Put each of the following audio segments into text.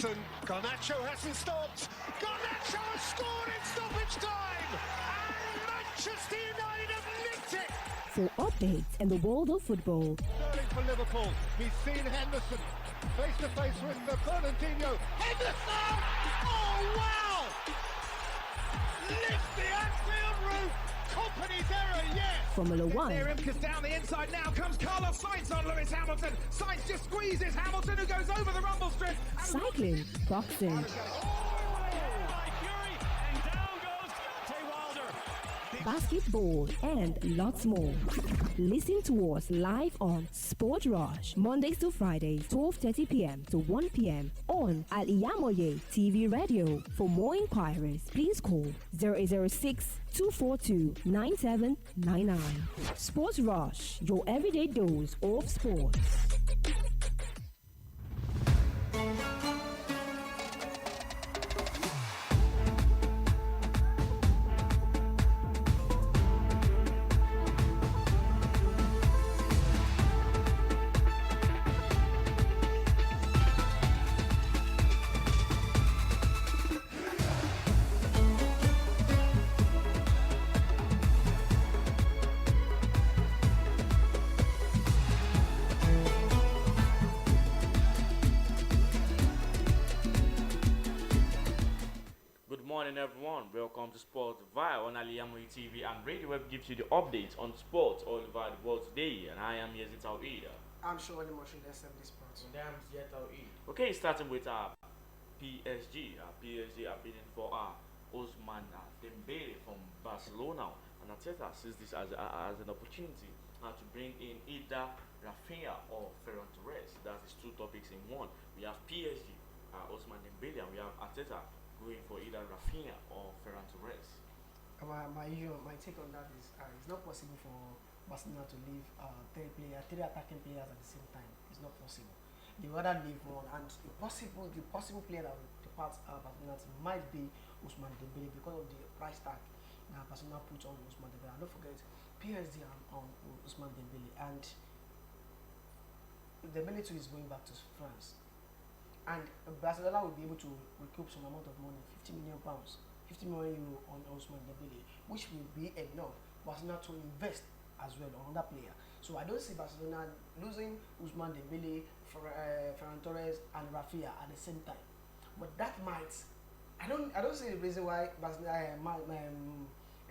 Henderson, Garnacho hasn't stopped. Garnacho has scored in stoppage time, and Manchester United have nicked it. For updates in the world of football, Sterling for Liverpool. He's seen Henderson face to face with Fernandinho. Henderson! Oh wow! Lift the Anfield roof. Company's error, yes. Formula One, Near him, because down the inside now comes Carlos Sainz on Lewis Hamilton. Sainz just squeezes Hamilton, who goes over the rumble strip. cycling, boxing, basketball, and lots more. Listen to us live on Sport Rush, Mondays to Fridays, 12:30 p.m. to 1 p.m. on Al-IyamoyeTv Radio. For more inquiries, please call 0806 242 9799. Sports Rush, your everyday dose of sports. Good morning, everyone. Welcome to Sportville on Al-IyamoyeTv and Radio Web gives you the updates on sports all over the world today. And I am YAZID. I'm sure the machine that's 70 sports. And I'm ZIYAD. Okay, starting with our PSG. Our PSG are bidding for Ousmane Dembele from Barcelona. And Arteta sees this as an opportunity to bring in either Rafinha or Ferran Torres. That is two topics in one. We have PSG, Ousmane Dembele, and we have Arteta going for either Rafinha or Ferran Torres. My take on that is it's not possible for Barcelona to leave three attacking players at the same time. It's not possible. They rather leave one, and the possible player that will depart Barcelona might be Ousmane Dembele because of the price tag that Barcelona put on Ousmane Dembele. And don't forget, PSG on Ousmane Dembele, and Dembele too is going back to France. And Barcelona will be able to recoup some amount of money, £50 million, €50 million on Ousmane Dembele, which will be enough for Barcelona to invest as well on that player. So I don't see Barcelona losing Ousmane Dembele, Ferran Torres, and Rafinha at the same time. But that might, I don't see the reason why Barcelona,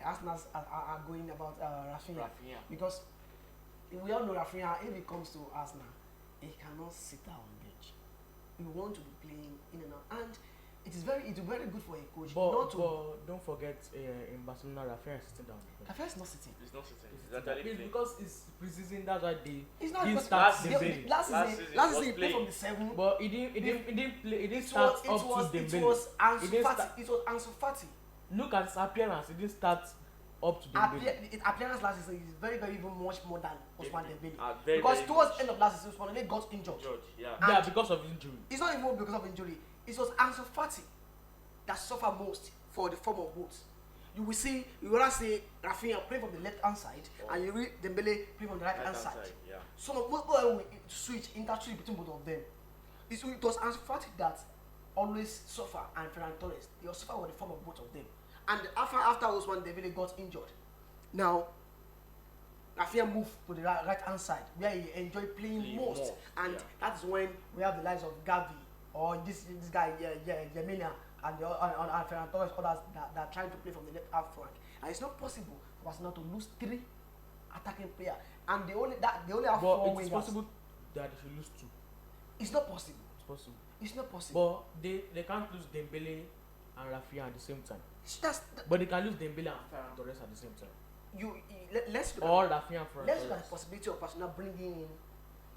Arsenal are going about Rafinha, because we all know Rafinha. If it comes to Arsenal, he cannot sit down on bench. We want to be playing in and out, and it's very good for a coach. But don't forget, in Barcelona, Rafinha is sitting down. Rafinha is not sitting. It's not sitting. It's because it's preseason. That's why they it's not didn't because start Dembele. last season he played from the 7. But he didn't play. He didn't start up to Dembele. It was Ansu Fati. Look at his appearance. He didn't start up to Dembele. His appearance last season is very even much more than Ousmane Dembele. Because towards the end of last season, Ousmane got injured. Yeah, because of injury. It's not even because of injury. It was Ansu Fati that suffered most for the form of both. You rather see Rafinha play from the left hand side, and you read Dembele play from the right hand side. Yeah. So what will switch interchange between both of them? It was Ansu Fati that always suffer, and Ferran Torres. They all suffer with the form of both of them. And after Ousmane Dembele got injured, now Rafinha moved to the right hand side where he enjoyed playing most, and that is when we have the likes of Gavi or this guy Yemina and Ferran Torres, others that are trying to play from the left half flank. And it's not possible for Barcelona to lose 3 attacking players, and they only have 4 wingers. It's possible that they should lose 2. It's not possible. It's possible. It's not possible. But they can't lose Dembele and Rafinha at the same time. But they can lose Dembele and Ferran Torres at the same time. Let's look Rafinha and Ferran Torres. Let's look at the possibility of Barcelona bringing in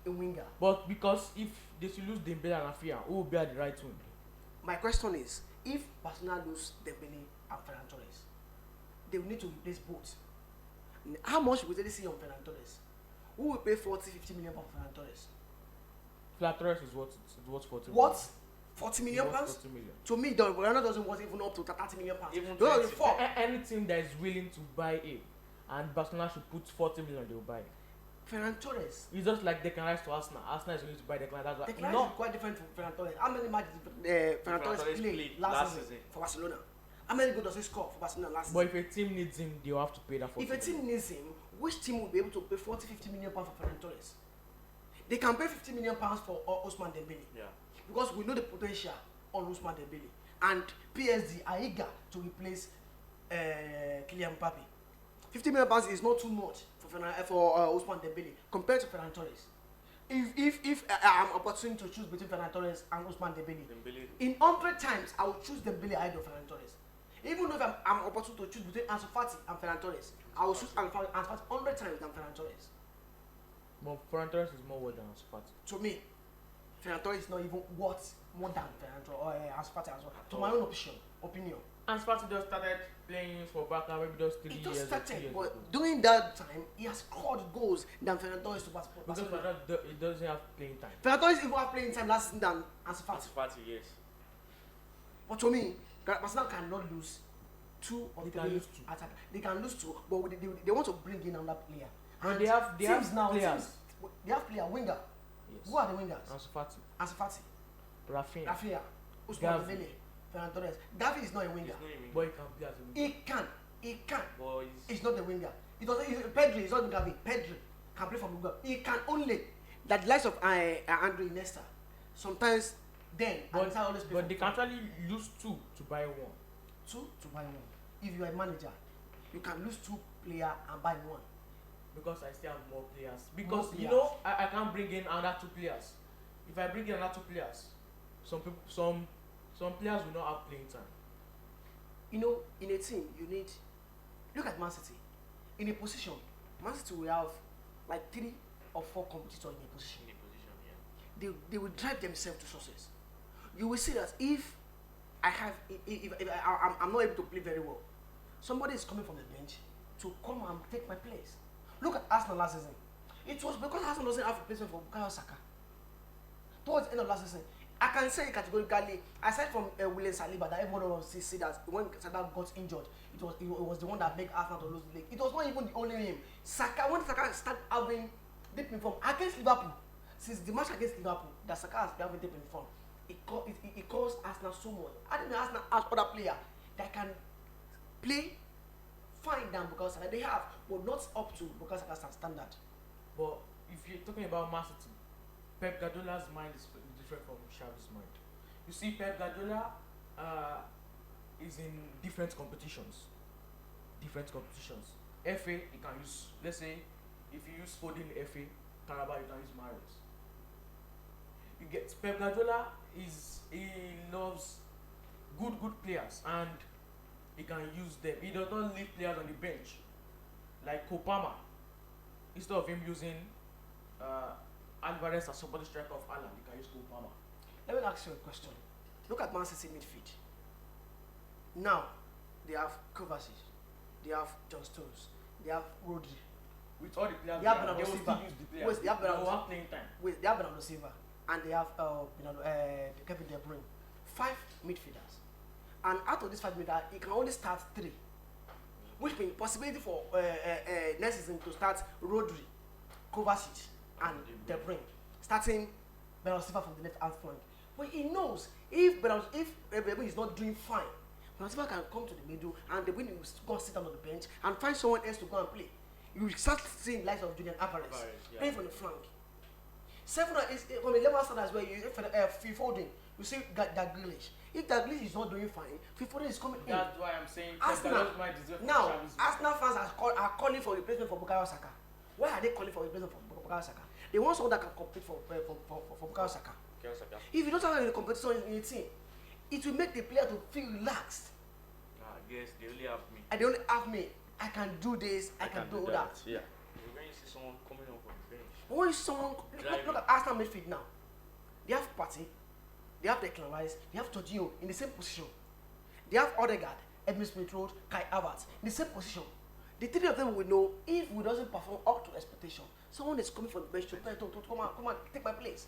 a winger. But because if they should lose Dembele and Rafinha, who will be at the right wing? My question is, if Barcelona lose Dembele and Ferran Torres, they will need to replace both. How much will they see on Ferran Torres? Who will pay 40-50 million for Ferran Torres? Ferran Torres is worth 40 million. What? 40 million pounds? 40 million. To me, Barcelona doesn't want even up to 30 million pounds. Any team that is willing to buy him, and Barcelona should put 40 million, they will buy it. Ferran Torres. It's just like Declan Rice to Arsenal. Arsenal is going to buy Declan. That's why. Declan Rice No, is quite different from Ferran Torres. How many matches did Ferran Torres played last season for Barcelona? How many goals does he score for Barcelona last but season? if a team needs him, they'll have to pay that. If a team needs him, which team will be able to pay 40-50 million pounds for Ferran Torres? They can pay 50 million pounds for Ousmane Dembele. Yeah. Because we know the potential on Ousmane Dembele. And PSG are eager to replace Kylian Mbappe. 50 million pounds is not too much for Ousmane Dembele compared to Ferran Torres. If I'm opportunity to choose between Ferran Torres and Ousmane Dembele, in 100 times I will choose Dembele ahead of Ferran Torres. Even if I'm opportunity to choose between Ansu Fati and Ferran Torres, I will choose Ansu Fati 100 times than Ferran Torres. But Ferran Torres is more worth than Ansu Fati. To me, Ferran Torres is not even worth more than Ferran Torres or Ansu Fati as well. To my own opinion. Ansu Fati just started playing for Barca maybe just 3 It years. just started, years but ago. during that time, he has scored goals than Ferran Torres to Because Barcelona. it doesn't have playing time. Ferran Torres even have playing time last season than Ansu Fati. Ansu Fati, yes. But to me, Barcelona cannot lose 2 or They 3 can lose 2. attack. They can lose 2, but they want to bring in another player. And they have teams players. They have player winger. Yes. Who are the wingers? Ansu Fati, Ansu Fati, Rafinha, Rafinha, Ousmane Gavi. Dembele, Ferran Torres. Gavi is not a winger. He's not even. but he can play as a winger. He can. But He's not the winger. Pedri is not Gavi. Pedri can play from the winger. He can only that the likes of Andre Iniesta. Sometimes then But, Iniesta always play but from they can actually lose 2 to buy 1. 2 to buy 1. If you are a manager, you can lose 2 players and buy 1. Because I still have more players. Because More you players. know, I can't bring in another 2 players. If I bring in another 2 players, some players will not have playing time. You know, in a team, you need. Look at Man City. In a position, Man City will have like 3 or 4 competitors in a position. in a position, yeah. They will drive themselves to success. You will see that if I'm not able to play very well, somebody is coming from the bench to come and take my place. Look at Arsenal last season. It was because Arsenal doesn't have a replacement for Bukayo Saka. Towards the end of last season, I can say categorically, aside from William Saliba, that everyone will see that when Saka got injured, it was the one that made Arsenal to lose the league. It was not even the only him. When Saka started having deep in form against Liverpool, since the match against Liverpool, that Saka has been having deep in form, it caused Arsenal so much. I think Arsenal has other players that can play fine than Bukayo Saka. They have, but not up to Bukayo Saka's standard. But if you're talking about Man City, Pep Guardiola's mind is different from Xavi's mind. You see, Pep Guardiola is in different competitions. FA, you can use, let's say, if you use Foden in FA, Carabao, you can use Mahrez. You get Pep Guardiola he loves good players and he can use them. He does not leave players on the bench like Kopama. Instead of him using Alvarez as supporting striker of Alan, he can use Kopama. Let me ask you a question. Look at Man City midfield. Now, they have Kovacic, they have John Stones, they have Rodri. With all the players, They have they Bernardo will Silva. still use the players. Wait, they have Bernardo will have playing time. Wait, they have Bernardo Silva, and they have Kevin De Bruyne. 5 midfielders, and out of these 5 midfielders, he can only start 3, which means possibility for next season to start Rodri, Kovacic, and De Bruyne, starting Bernardo Silva from the left hand flank. But he knows if De Bruyne is not doing fine, Bernardo Silva can come to the middle and De Bruyne will go and sit down on the bench and find someone else to go and play. You will start seeing lights of Julian Alvarez playing from the flank. 7 is from the left side as well. You Phil Foden, you see that Grealish. If that Grealish is not doing fine, Phil Foden is coming in. That's why I'm saying Arsenal fans are calling for replacement for Bukayo Saka. Why are they calling for replacement for Bukayo Saka? They want someone that can compete for Bukayo Saka. If you don't have any competition in your team, it will make the player to feel relaxed. Yes, they only have me. And they only have me. I can do this. I can do that. Yeah. When you see someone coming up on the bench, But when someone look at Arsenal midfield now, they have Partey, they have Declan Rice, they have Jorginho in the same position. They have Odegaard, Edmund Smith Rowe, Kai Havertz in the same position. The 3 of them will know if we doesn't perform up to expectation, someone is coming from the bench to come and take my place.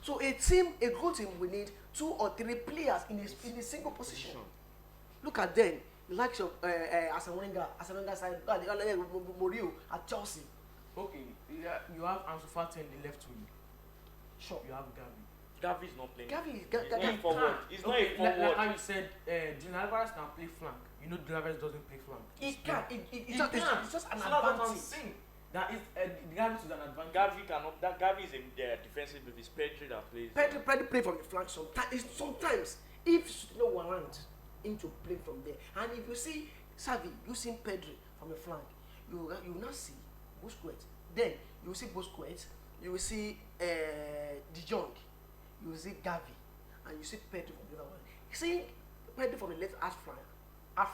So a good team will need 2 or 3 players in a single position. Look at them, the likes of Arsene Wenger side, Mourinho at Chelsea. Okay, yeah, you have Ansu Fati in the left wing. Sure. You have Gavi. Gavi is not playing. Gavi is He's not Gavi a forward. He's not a Okay, like forward. how you said, Julian Alvarez can play flank. You know, Julian Alvarez doesn't play flank. It can. He It's just an It's not what I'm advantage. saying. That is, Gavi is an advantage. Gavi cannot. That Gavi is a defensive with his Pedri that plays. Pedri play from the flank sometimes if you know warrant him to play from there. And if you see Xavi using Pedri from the flank, you will not see Busquets. Then you will see Busquets, you will see De Jong, you will see Gavi, and you see Pedri from the other one. Seeing Pedri from the left half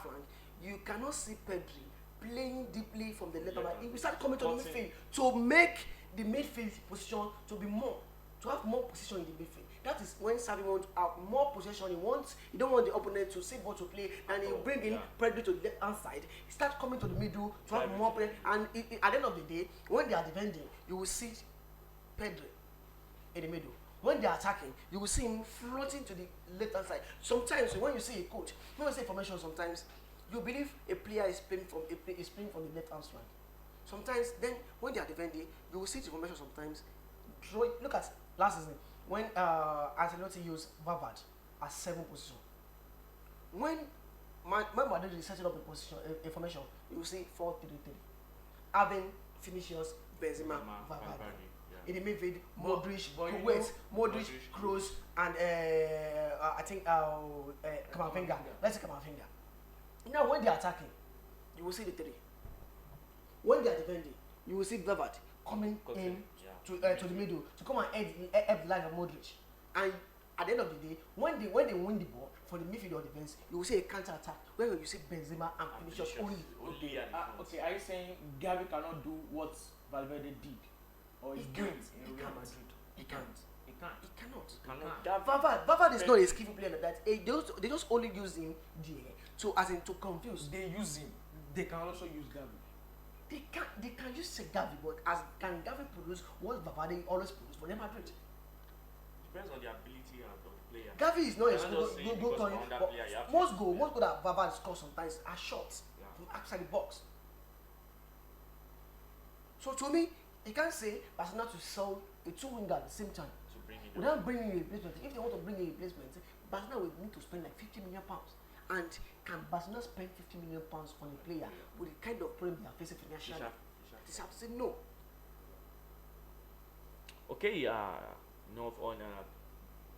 flank, you cannot see Pedri playing deeply from the left. Yeah. He will start coming to the midfield to make the midfield position to have more position in the midfield. That is when Xavi wants to have more possession. He don't want the opponent to see what to play, and he bring in Pedri to the left hand side. He starts coming to the middle to have more play, and at the end of the day, when they are defending, you will see Pedri in the middle. When they are attacking, you will see him floating to the left hand side. Sometimes when you see a coach, when you see formation, sometimes you believe a player is playing from the left hand side. Sometimes then when they are defending, you will see the formation sometimes. Look at last season when Ancelotti used Vavard as 7 position. When Madrid is setting up a formation, you will see 4-3-3. Having Vinicius, Benzema, Vavard. In the midfield, Modric, Kroos, and I think Kamavinga. Let's say Kamavinga. Now when they are attacking, you will see the 3. When they are defending, you will see Vavard coming in to the middle to come and add the line of Modric. And at the end of the day, when they win the ball for the midfield or defense, you will see a counter attack where you see Benzema and Vinicius only. Okay, are you saying Gavi cannot do what Valverde did? Or He is can't. doing in Real Madrid? He can't. He can't. He cannot. Cannot. Vavard is not a skillful player like that. They just only use him there to confuse. They use him. They can also use Gavi. They can use Gavi, but can Gavi produce what Vavard always produce for Real Madrid? Depends on the ability of the player. Gavi is not a good goal, but most goal that Vavard scores sometimes are shots from outside the box. So to me, you can't say Barcelona to sell a 2 winger at the same time To bring in without bringing a replacement. If they want to bring a replacement, Barcelona will need to spend like 50 million pounds. And can Barcelona spend 50 million pounds on a player with the kind of problem they are facing financially? They have to say no. Okay, enough on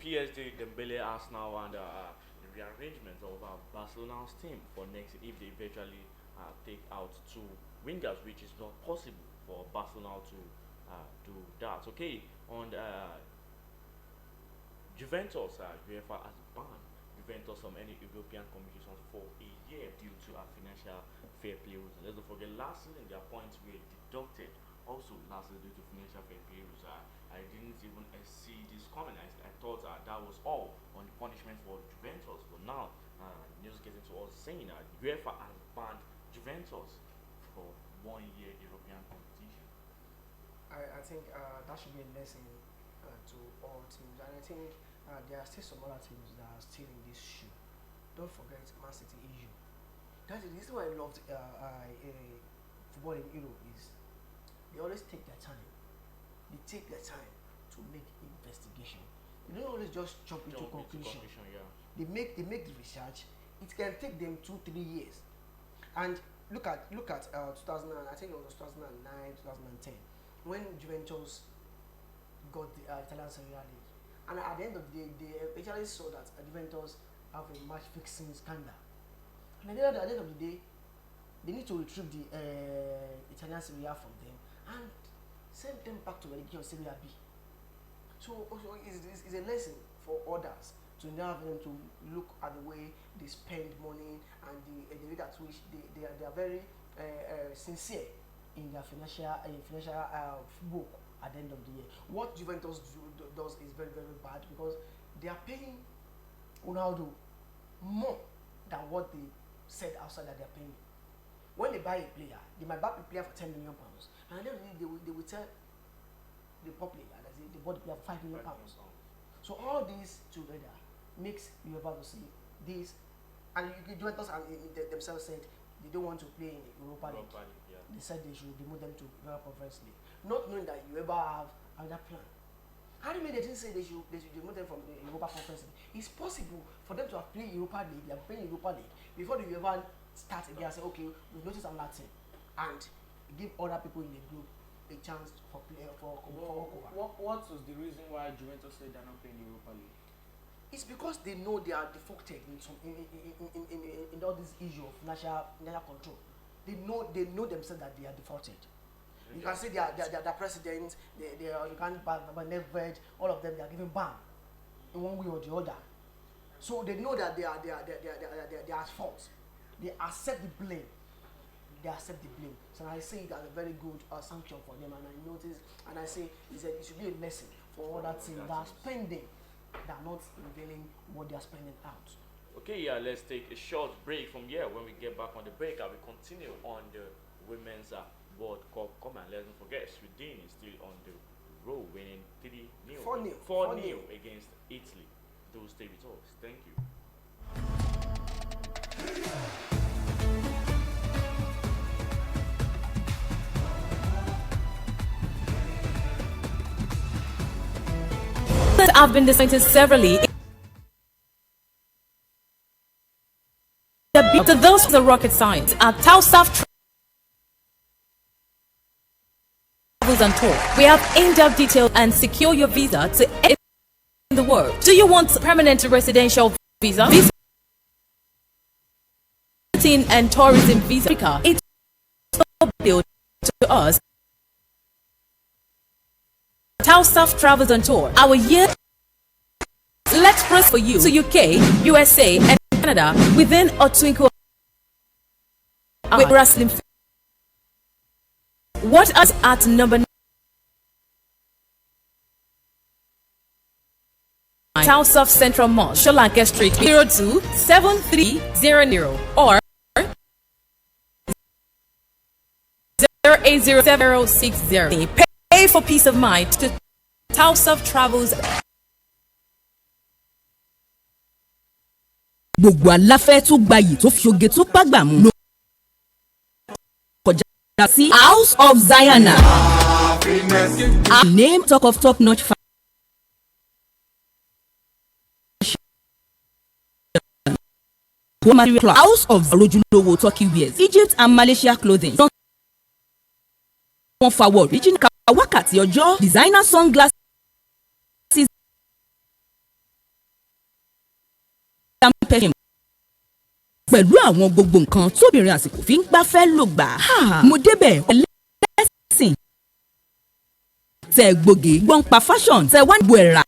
PSG, Dembele, Arsenal, and the rearrangement of Barcelona's team for next if they eventually take out 2 wingers, which is not possible for Barcelona to do that. Okay, on Juventus, UEFA has banned Juventus from any European competitions for a year due to financial fair play rules. And let's not forget, last season their points were deducted also last season due to financial fair play rules. I didn't even see this coming. I thought that was all on the punishment for Juventus. But now, news getting to us saying that UEFA has banned Juventus for 1 year European competition. I think that should be a lesson to all teams. And I think there are still some other teams that are still in this shoe. Don't forget Man City issue. That is the reason why I loved football in Europe is they always take their time. They take their time to make investigation. They don't always just jump into conclusion. They make the research. It can take them 2-3 years. And look at 2000. I think it was 2009, 2010 when Juventus got the Italian Serie A league. And at the end of the day, they eventually saw that Juventus have a match fixing scandal. And at the end of the day, they need to retrieve the Italian Serie A from them and send them back to relegation Serie A B. So also it's a lesson for others to now have them to look at the way they spend money and the way at which they are very sincere in their financial work at the end of the year. What Juventus does is very, very bad because they are paying Ronaldo more than what they said outside that they are paying. When they buy a player, they might buy a player for £10 million, and then they will tell the public that they bought the player for £5 million. So all these together makes you able to see this, and Juventus and themselves said they don't want to play in Europa League. Yeah. They said they should demote them to Europa Conference League, not knowing that you ever have another plan. How do you mean they didn't say they should demote them from the Europa Conference League? It's possible for them to have played Europa League, they are playing Europa League before they ever start again and say, okay, we've noticed another team, and give other people in the group a chance for play for walkover. What was the reason why Juventus said they're not playing the Europa League? It's because they know they are defaulted in some in all this issue of national control. They know themselves that they are defaulted. You can see their president, you can't ban Nedved, all of them, they are given ban in one way or the other. So they know that they are at fault. They accept the blame. So I say that's a very good sanction for them, and I notice, and I say it should be a lesson for other teams that are spending, that are not revealing what they are spending out. Okay, yeah, let's take a short break from here. When we get back on the break, I will continue on the Women's World Cup. Come on, let's not forget, Sweden is still on the road, winning 3-0. 4-0 against Italy. Do stay with us. Thank you. I've been disappointed severally. To those the rocket science at Tausaf Travels and Tour, we have in-depth detail and secure your visa to any in the world. Do you want permanent residential visa? Visiting and tourism visa? It's built to us. Tausaf Travels and Tour. Our year. Let's press for you to UK, USA, and Canada within a twinkle. With wrestling. What us at number 9? Tausaf Central Mall, Sholanke Street, 027300 or 080760. Pay for peace of mind to Tausaf Travels. Gbogbo aláfẹ́ tó gbayì tó fi oge tó bágbà mu ló kọjá sí House of ZIYAD. Name talk of top-notch fashion. House of Ojúlówó Turkey wears, Egypt and Malaysia clothing. Wọ́n fawọ́ original wákàtí ọjọ́, designer sunglasses. Pẹ̀lú àwọn gbogbo nǹkan tóbìnrin àsìkò fi ń gbafẹ́ ló gbà. Mo débẹ̀ ẹlẹ́sìn tẹ gbòógì gbọ́npa fashion tẹ wá níbo ẹ̀rà.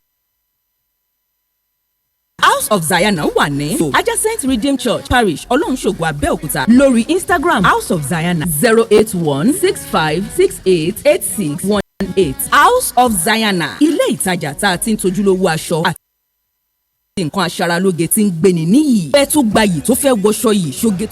House of ZIYAD wà ní adjacent Redeemed Church Parish Olóhùnṣògo Abẹ́òkúta. Lórí Instagram House of ZIYAD 08165688618. House of ZIYAD ilé ìtajà tá a ti ń tojúlówó aṣọ àti nǹkan aṣaralóge tí ń gbéni níyì. Fẹ́ tó gbayì tó fẹ́ wọṣọ yìí ṣoge.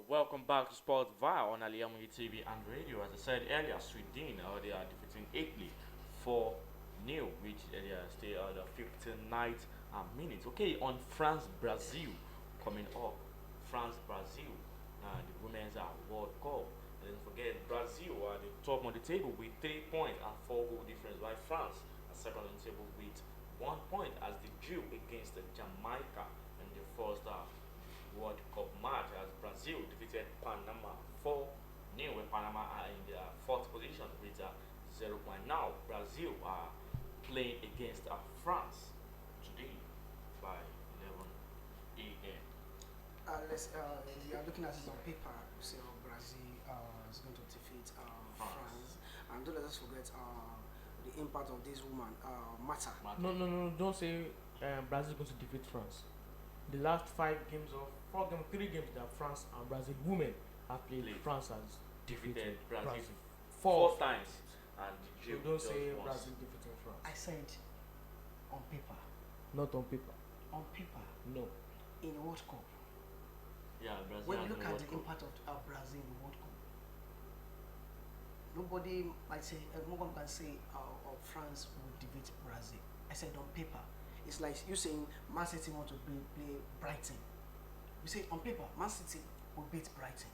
Welcome back to Sportville on Al-IyamoyeTv and radio. As I said earlier, Sweden they are defeating Italy 4-0, which they are still at the 59th minute. Okay, on France-Brazil coming up. France-Brazil, the Women's World Cup. And don't forget, Brazil are the top on the table with 3 points and 4 goal difference, while France are second on the table with 1 point as they drew against Jamaica in the first World Cup match, as Brazil defeated Panama 4-0, when Panama are in their 4th position with 0 point. Now Brazil are playing against France today by 11 a.m. We are looking at it on paper. We say Brazil is going to defeat France, and don't let us forget the impact of this woman matter. No, don't say Brazil is going to defeat France. The last 3 games that France and Brazil women have played, France has defeated Brazil 4 times, and you don't say Brazil defeating France. I said on paper. Not on paper. On paper. No. In the World Cup. Yeah, Brazil. When you look at the impact of Brazil in the World Cup, nobody might say, no one can say France will defeat Brazil. I said on paper. It's like you saying Man City want to play Brighton. We say on paper, Man City will beat Brighton.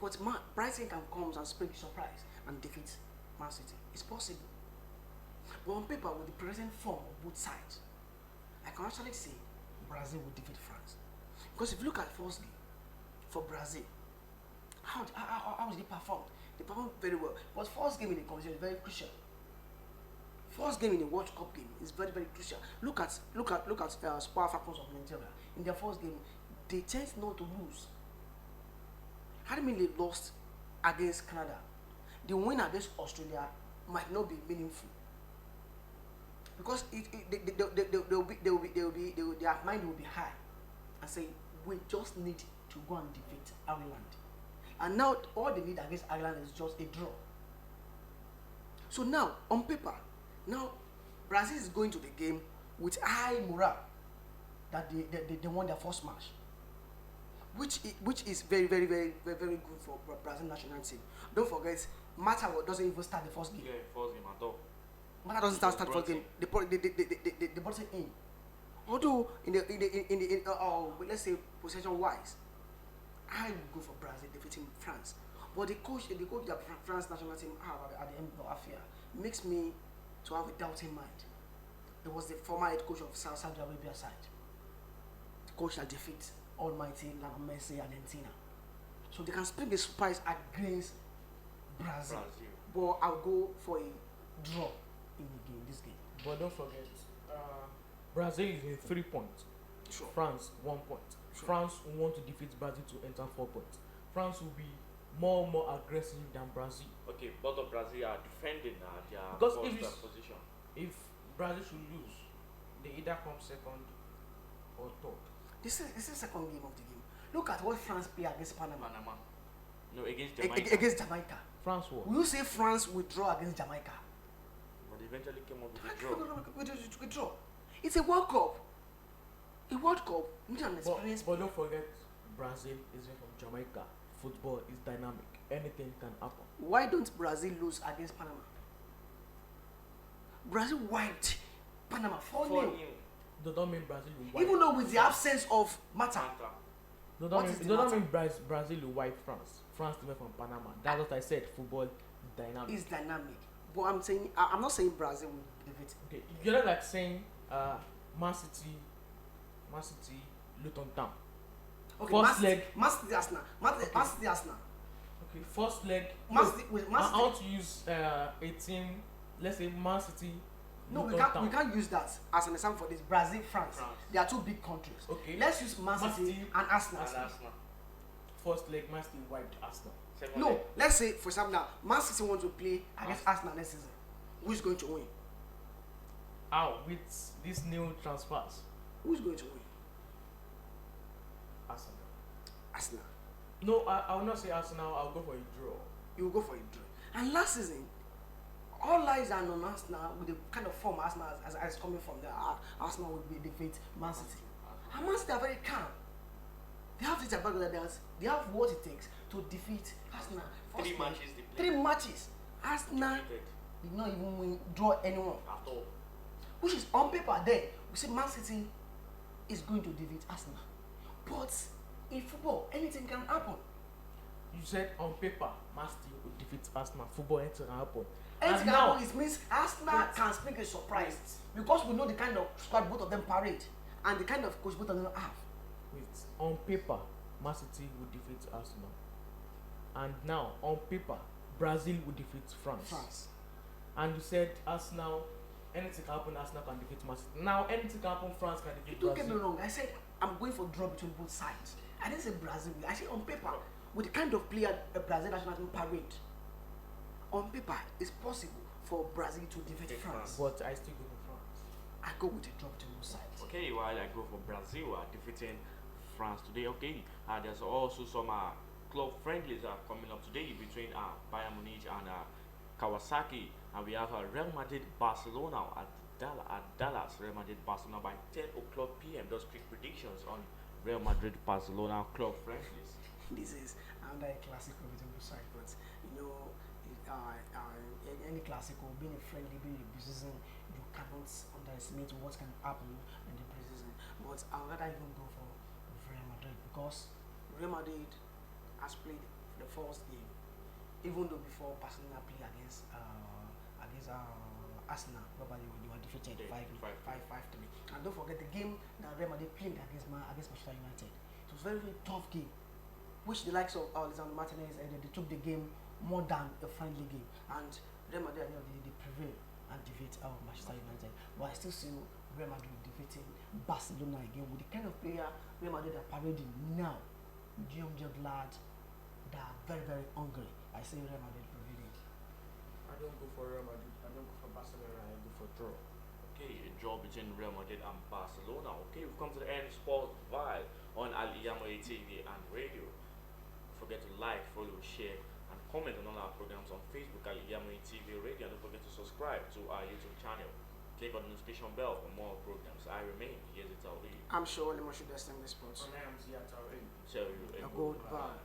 But Brighton can come and spring surprise and defeat Man City. It's possible. But on paper, with the present form of both sides, I can actually say Brazil will defeat France. Because if you look at first game for Brazil, how did they perform? They performed very well. But first game in the competition is very crucial. First game in the World Cup game is very, very crucial. Look at Super Falcons of Nigeria. In their first game, they tend not to lose. How do you mean they lost against Canada? The win against Australia might not be meaningful because their mind will be high and say we just need to go and defeat Ireland, and now all they need against Ireland is just a draw. So now on paper, now Brazil is going to the game with high morale that they won their first match, which is very, very, very, very, very good for Brazil national team. Don't forget, Mata doesn't even start the first game. Yeah, first game at all. Mata doesn't start the first game. They brought it in. Although let's say possession wise, I would go for Brazil defeating France. But the coach that France national team have at the end of Afia makes me to have a doubting mind. It was the former head coach of Saudi Arabia side. The coach that defeats almighty Lionel Messi Argentina. So they can spring a surprise against Brazil. But I'll go for a draw in this game. But don't forget, Brazil is in 3 points. Sure. France 1 point. Sure. France will want to defeat Brazil to enter 4 points. France will be more aggressive than Brazil. Okay, both of Brazil are defending their Because first position. If Brazil should lose, they either come second or third. This is the second game of the game. Look at what France play against Panama. No, against Jamaica. Against Jamaica. France won. Will you say France will draw against Jamaica? But eventually came up with a draw. We draw. It's a World Cup. A World Cup. You need an experience. But don't forget, Brazil is from Jamaica. Football is dynamic. Anything can happen. Why don't Brazil lose against Panama? Brazil wiped Panama 4-0. They don't mean Brazil will wipe. Even though with the absence of Mata. They don't mean Brazil will wipe France. France went from Panama. That's what I said. Football is dynamic. It's dynamic. But I'm not saying Brazil will defeat. Okay, you're not like saying Man City, Luton Town. Okay, First leg. Man City Arsenal. Okay, first leg. Man City. I want to use a team. Let's say Man City. No, we can't use that as an example for this. Brazil, France. They are two big countries. Okay. Let's use Man City and Arsenal. First leg, Man City wiped Arsenal. No, let's say for example now, Man City want to play against Arsenal next season. Who is going to win? How with these new transfers? Who is going to win? Arsenal. No, I will not say Arsenal. I'll go for a draw. You will go for a draw. And last season, all eyes are on Arsenal with the kind of form Arsenal as coming from there. Arsenal will be defeat Man City. And Man City are very calm. They have this about that. They have what it takes to defeat Arsenal. 3 matches. Arsenal did not even draw anyone at all. Which is on paper then we say Man City is going to defeat Arsenal. But in football, anything can happen. You said on paper, Man City will defeat Arsenal. Football, anything can happen. Anything can happen. It means Arsenal can speak a surprise because we know the kind of squad both of them parade and the kind of coach both of them have. On paper, Man City will defeat Arsenal. And now, on paper, Brazil will defeat France. And you said Arsenal, anything can happen, Arsenal can defeat Man City. Now, anything can happen, France can defeat Brazil. Don't get me wrong, I said I'm going for draw between both sides. I didn't say Brazil. I said on paper, with the kind of player a Brazil national team parade, on paper, it's possible for Brazil to defeat France. But I still go for France. I go with a drop to both sides. Okay, while I go for Brazil, defeating France today. Okay, there's also some club friendlies coming up today between Bayern Munich and Kawasaki, and we have Real Madrid Barcelona at Dallas. Real Madrid Barcelona by 10 o'clock p.m. Those quick predictions on Real Madrid Barcelona club friendlies. This is another classical between both sides, but you know, any classical, being a friendly, being a preseason, you cannot underestimate what can happen in the preseason. But I would rather even go for Real Madrid because Real Madrid has played the first game, even though before Barcelona played against Arsenal, whereby they were defeated 5-3. And don't forget the game that Real Madrid played against Manchester United. It was a very, very tough game, which the likes of Alexander Martinez they took the game more than a friendly game, and Real Madrid they prevail and defeat Manchester United. But I still see Real Madrid defeating Barcelona again with the kind of player Real Madrid are parading now. Young lads that are very, very hungry. I say Real Madrid prevailing. I don't go for Real Madrid. I don't go for Barcelona. I go for draw. Okay, a draw between Real Madrid and Barcelona. Okay, we've come to the end of Sportville on Al-IyamoyeTv and radio. Don't forget to like, follow, share, and comment on all our programs on Facebook Al-IyamoyeTV radio. And don't forget to subscribe to our YouTube channel. Click on the notification bell for more programs. I remain YAZID. I'm sure Lemon should extend the sports. And I am ZIYAD. Tell you a Goodbye.